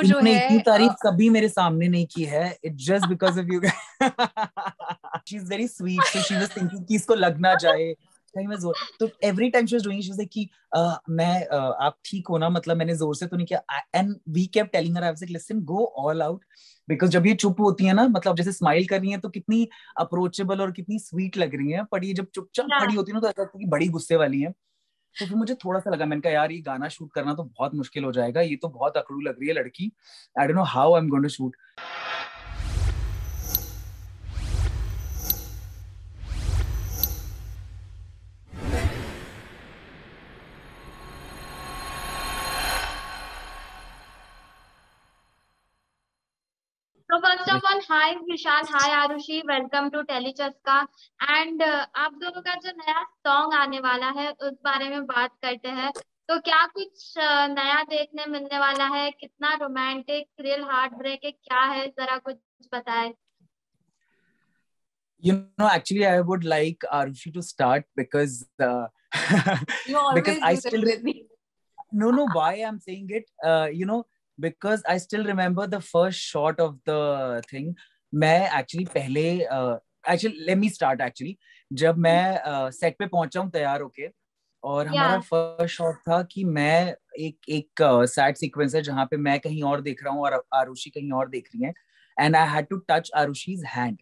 जो इन्होंने है इतनी तारीफ कभी मेरे सामने नहीं की है. It's just because of you guys. She's very sweet, so she was thinking कि इसको लग ना जाए कहीं मैं जोर. तो every time she was doing, she was like कि आप ठीक हो ना, मतलब मैंने जोर से तो नहीं किया. And we kept telling her, I was like, listen, go all out. Because जब ये चुप होती है ना, मतलब जैसे स्माइल कर रही है तो कितनी अप्रोचेबल और कितनी स्वीट लग रही है, पर ये जब चुपचाप खड़ी होती है ना तो ऐसा लगता है कि बड़ी गुस्से वाली है. तो फिर मुझे थोड़ा सा लगा, मैंने कहा यार ये गाना शूट करना तो बहुत मुश्किल हो जाएगा, ये तो बहुत अकड़ू लग रही है लड़की. I don't know how I am going to shoot. So first of all, hi Vishal, hi Arushi, welcome to Telechaska. And आप दोनों का जो नया सॉन्ग आने वाला है उस बारे में बात करते हैं. तो क्या कुछ नया देखने मिलने वाला है? कितना रोमांटिक, थ्रिल, हार्ट ब्रेक है, क्या है, जरा कुछ बताएं. You know, actually, I would like Arushi to start because you always because I do this still with me. no, why I'm saying it, you know, because I still remember the first shot of the thing. मैं actually पहले actually let me start actually. जब मैं set पे पहुंचा हूँ तैयार होके, और हमारा फर्स्ट शॉट था कि मैं एक सैड सीक्वेंस है जहाँ पे मैं कहीं और देख रहा हूँ और आरुषि कहीं और देख रही है, and I had to touch Aarushi's hand.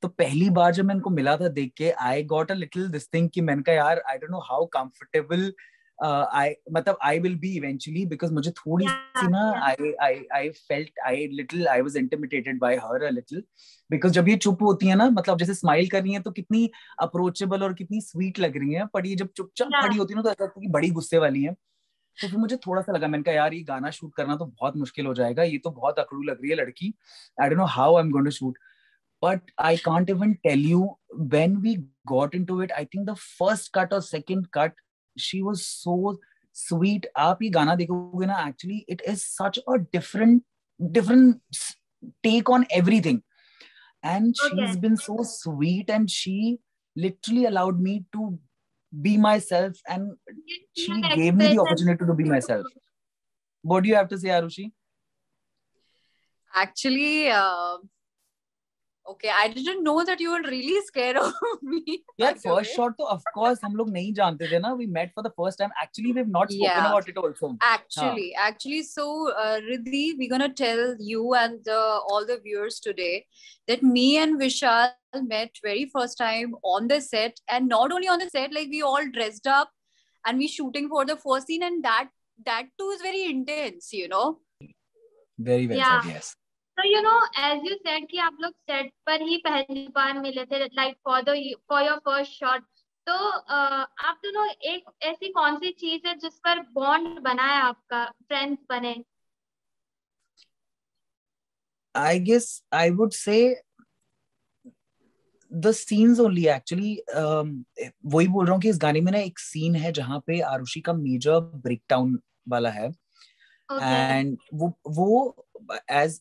तो पहली बार जब मैं इनको मिला था देख के, I got a little this thing कि मैंने कहा यार I don't know how comfortable I मतलब I will be eventually, because मुझे थोड़ी सी ना I felt I was intimidated by her a little, because जब ये चुप होती है ना, मतलब जैसे स्माइल कर रही है तो कितनी अप्रोचेबल और कितनी स्वीट लग रही है, पर ये जब चुपचाप खड़ी होती है ना तो ऐसा लगता है कि बड़ी गुस्से वाली है. तो फिर मुझे थोड़ा सा लगा, मैंने कहा यार ये गाना शूट करना तो बहुत मुश्किल हो जाएगा, ये तो बहुत अकड़ू लग रही है लड़की. I don't know how I am going to shoot. But I can't even tell you, when we got into it, I think the first cut or second cut, she was so sweet. आप ये गाना देखोगे ना, actually it is such a different take on everything, and she's been so sweet, and she literally allowed me to be myself, and she gave me the opportunity to be myself. What do you have to say, Arushi? Actually, okay, I didn't know that you were really scared of me. यार first shot तो of course हम लोग नहीं जानते थे ना, we met for the first time, actually we've not spoken about it also. Actually, so Riddhi, we're gonna tell you and all the viewers today that me and Vishal met very first time on the set, and not only on the set, like we all dressed up and we shooting for the first scene, and that too is very intense, you know. Very well said, yes. So you know, as you said कि आप लोग set पर ही पहली बार मिले थे, like for your first shot. तो आप दोनों एक ऐसी कौन सी चीज है जिस पर बॉन्ड बना है आपका, फ्रेंड्स बने? I guess I would say the scenes only actually. वही बोल रहा हूँ कि इस गाने में ना एक सीन है जहाँ पे आरुषि का मेजर ब्रेकडाउन वाला है, एंड वो as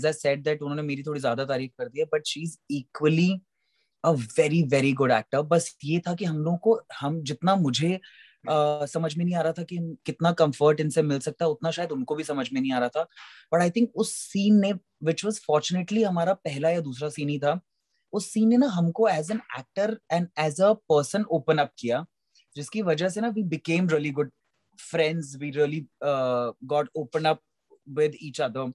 I said that उन्होंने मेरी थोड़ी ज्यादा तारीफ कर दी है, but she is equally a very very good actor. बस ये था कि हम लोगों को, हम जितना मुझे समझ में नहीं आ रहा था कि कितना कंफर्ट इनसे मिल सकता है, उतना शायद उनको भी समझ में नहीं आ रहा था. बट आई थिंक उस सीन ने, विच वाज फॉर्चुनेटली हमारा पहला या दूसरा सीन ही था, उस सीन ने ना हमको as an actor and as a person open up किया, जिसकी वजह से ना we became really good friends, we really got open up with each other.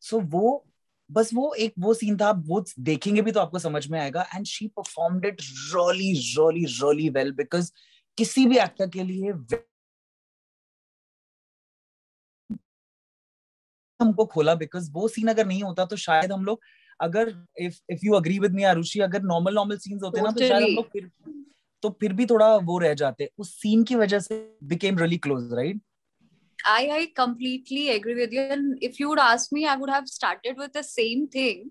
So वो बस वो सीन था, वो देखेंगे भी तो आपको समझ में आएगा. And she performed it really really really well, because किसी भी एक्टर के लिए हमको खोला, बिकॉज वो सीन अगर नहीं होता तो शायद हम लोग, अगर if you agree with me Arushi, अगर नॉर्मल सीन्स होते ना तो शायद हम लोग फिर भी थोड़ा वो रह जाते. उस सीन की वजह से became really close, right? I completely agree with you. And if you would ask me, I would have started with the same thing,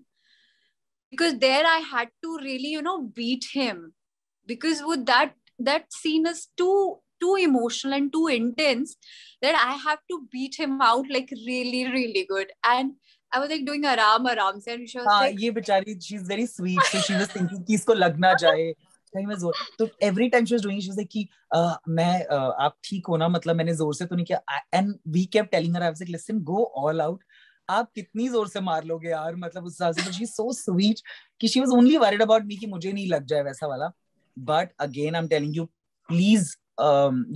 because there I had to really, you know, beat him, because with that scene is too emotional and too intense that I have to beat him out like really, really good. And I was like doing aram se, and she was like, ये बेचारी, she is very sweet, so she was thinking कि इसको लग ना जाए कहीं मैं जोर. तो every time she was doing, she was like कि आप ठीक हो ना, मतलब मैंने जोर से तो नहीं किया. And we kept telling her, I was like, listen, go all out. आप कितनी जोर से मार लोगे यार, मतलब उस हिसाब से. But she is so sweet कि she was only worried about me कि मुझे नहीं लग जाए वैसा वाला. But again I am telling you, please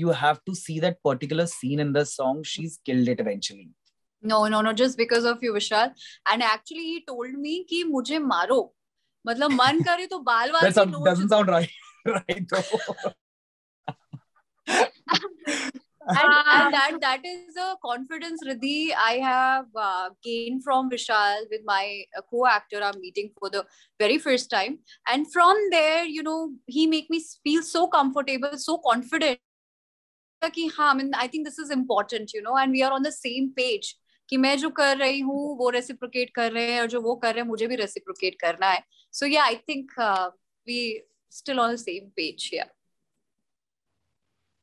you have to see that particular scene in the song. She's killed it eventually. No, just because of you, Vishal. And actually he told me कि मुझे मारो, मतलब मन करे तो बाल वाल That के नोच doesn't sound right. Right though. and that is a confidence, Riddhi, I have gained from Vishal with my co-actor I'm meeting for the very first time. And from there, you know, he make me feel so comfortable, so confident कि हाँ, I mean, I think this is important, you know, and we are on the same page कि मैं जो कर रही हूँ वो reciprocate कर रहे हैं और जो वो कर रहे हैं मुझे भी reciprocate करना है. So yeah, I think we still on the same page. Yeah.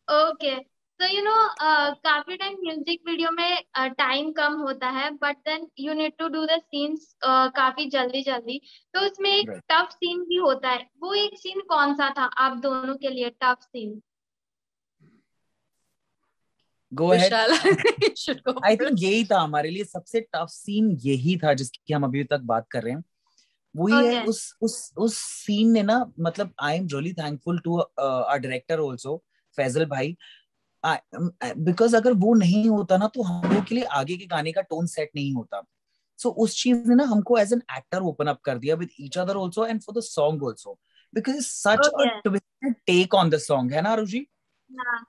Okay, तो काफी टाइम म्यूजिक वीडियो में टाइम कम होता है, but then you need to do the scenes काफी जल्दी जल्दी, तो उसमें एक Right. टफ सीन भी होता है. वो एक सीन कौन सा था आप दोनों के लिए tough scene? Go ahead. Vishal, you should go I first. think यही था हमारे लिए सबसे टफ सीन, यही था जिसकी हम अभी तक बात कर रहे हैं. वही है. उस सीन ने ना, मतलब I am really thankful to our director also, Faisal भाई, बिकॉज अगर वो नहीं होता ना तो हम लोग के लिए आगे के गाने का टोन सेट नहीं होता. सो उस चीज ने ना हमको as an actor open up कर दिया with each other also and for the song also, because it's such a twisted take on the song, है ना Arushi?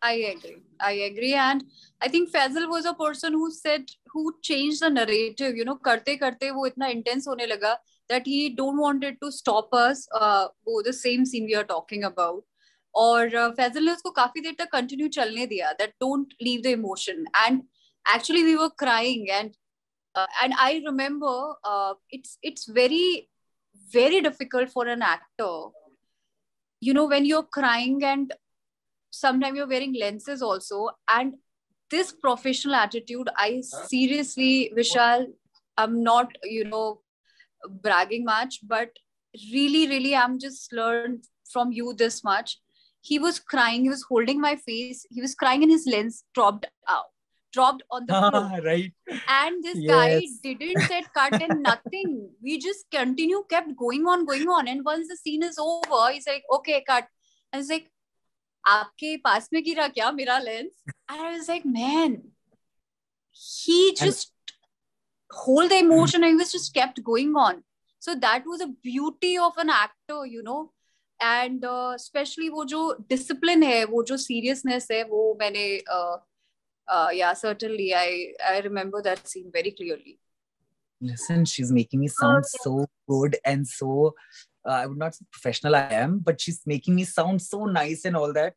I agree. And I think Faisal was a person who changed the narrative, you know, करते करते वो इतना intense होने लगा that he don't wanted to stop us, the same scene we are talking about. और Faisal ने उसको काफी देर तक continue चलने दिया, that don't leave the emotion. And actually we were crying, and I remember it's very, very difficult for an actor, you know, when you're crying and sometimes you're wearing lenses also, and this professional attitude, I seriously, Vishal, I'm not, you know, bragging much, but really I'm just learned from you this much. He was crying, he was holding my face, he was crying, and his lens dropped on the floor. Right. And this Yes. guy didn't said cut and nothing. We just kept going on. And once the scene is over, he's like, okay, cut. And it's like, आपके पास में गिरा क्या मेरा lens? And I was like, man, he just hold the emotion and he was just kept going on. So that was a beauty of an actor, you know. And especially वो जो discipline है, वो जो seriousness है, वो मैंने yeah, certainly I remember that scene very clearly. Listen, she's making me sound so good and so I would not say professional I am, but she's making me sound so nice and all that.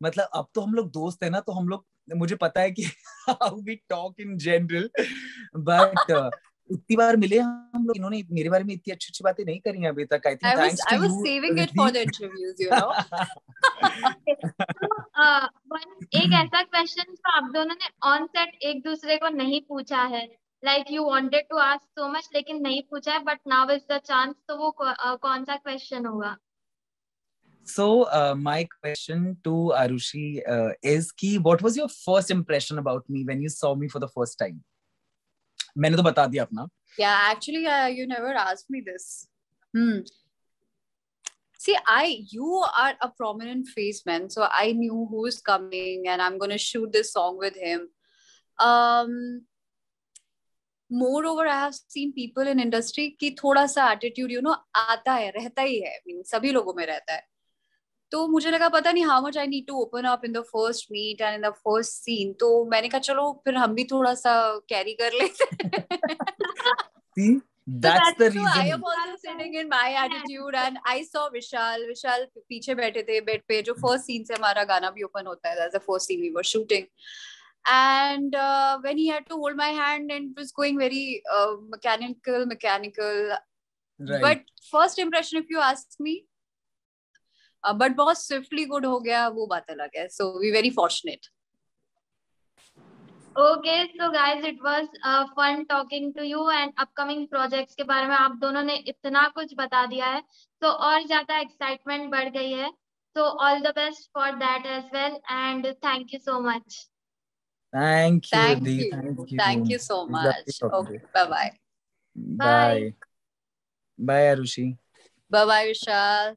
मतलब अब तो हम लोग दोस्त है ना, तो हम लोग, मुझे पता है कि how we talk in general, but इतनी बार मिले हम लोग, इन्होंने मेरे बारे में इतनी अच्छी बातें नहीं करी हैं अभी तक. I think thanks to you. I was saving it for the interviews, you know. एक ऐसा क्वेश्चन जो आप दोनों ने ऑन सेट एक दूसरे को नहीं पूछा है, like you wanted to ask so much लेकिन नहीं पूछा है, but now is the chance, तो वो कौन सा क्वेश्चन होगा? So my question to Arushi is कि what was your first impression about me when you saw me for the first time? मैंने तो बता दिया अपना. Yeah, actually you never asked me this. See, you are a prominent face, man. So I knew who's coming and I'm going to shoot this song with him. Moreover, I have seen people in industry की थोड़ा सा attitude, you know, आता है, रहता ही है. I mean, सभी लोगों में रहता है. तो मुझे लगा पता नहीं how much I need to open up in the first meet and in the first scene. तो मैंने कहा चलो फिर हम भी थोड़ा सा carry कर लेते. See? That's the reason. So I am also sitting in my attitude and I saw Vishal पीछे बैठे थे बेड पे, जो first scene से हमारा गाना भी open होता है. That's the first scene we were shooting. And when he had to hold my hand and it was going very mechanical. Right. But first impression, if you ask me, but बहुत swiftly good हो गया, वो बात अलग है. So we very fortunate. Okay, so guys, it was fun talking to you and upcoming projects के बारे में आप दोनों ने इतना कुछ बता दिया है, तो और ज्यादा excitement बढ़ गई है. So all the best for that as well and thank you so much. Thank you, Thank Riddhi. you. Thank you. Thank you so It's lovely much. talking to Okay, you. bye-bye. Bye. Bye. Bye, Arushi. Bye-bye, Vishal.